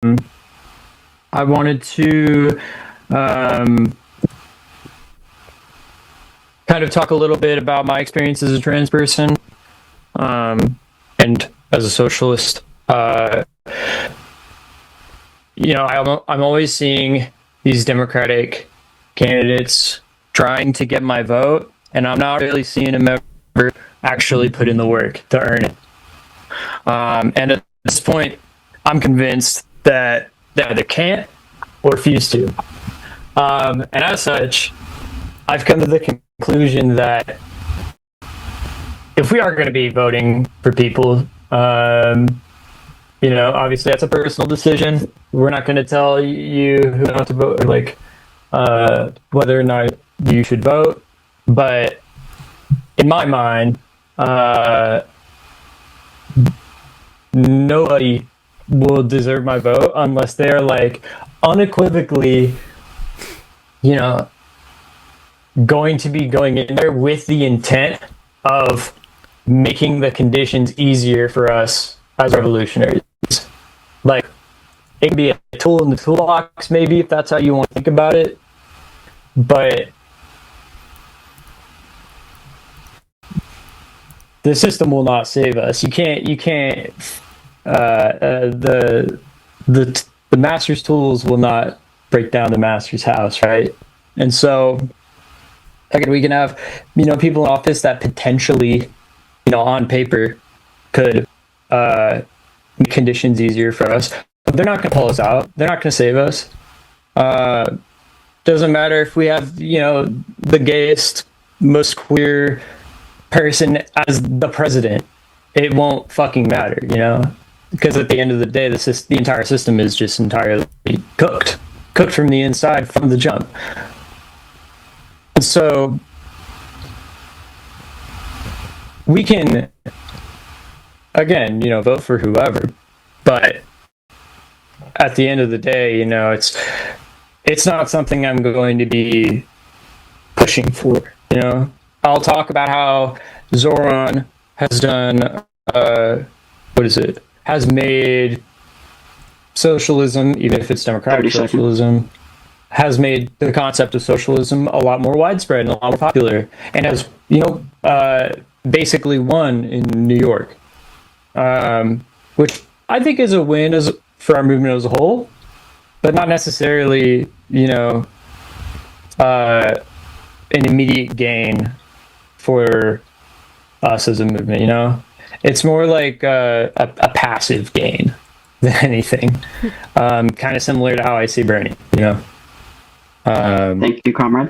I wanted to kind of talk a little bit about my experience as a trans person, and as a socialist. I'm always seeing these Democratic candidates trying to get my vote, and I'm not really seeing them ever actually put in the work to earn it. And at this point, I'm convinced that they either can't or refuse to. And as such, I've come to the conclusion that if we are going to be voting for people, obviously that's a personal decision. We're not going to tell you who not to vote, or whether or not you should vote. But in my mind, nobody will deserve my vote unless they're unequivocally, going to be going in there with the intent of making the conditions easier for us as revolutionaries. It can be a tool in the toolbox, maybe, if that's how you want to think about it. But the system will not save us. You can't. The master's tools will not break down the master's house, right? And so, we can have, people in office that potentially, on paper, could make conditions easier for us. But they're not going to pull us out. They're not going to save us. Doesn't matter if we have, the gayest, most queer person as the president. It won't fucking matter, because at the end of the day, the entire system is just entirely cooked from the inside, from the jump. And so we can, again, vote for whoever, but at the end of the day, it's not something I'm going to be pushing for. I'll talk about how Zoran has done, has made socialism, even if it's democratic socialism, has made the concept of socialism a lot more widespread and a lot more popular, and has, basically won in New York, which I think is a win for our movement as a whole, but not necessarily, an immediate gain for us as a movement. It's more like a passive gain than anything. Kind of similar to how I see Bernie. Thank you, comrade.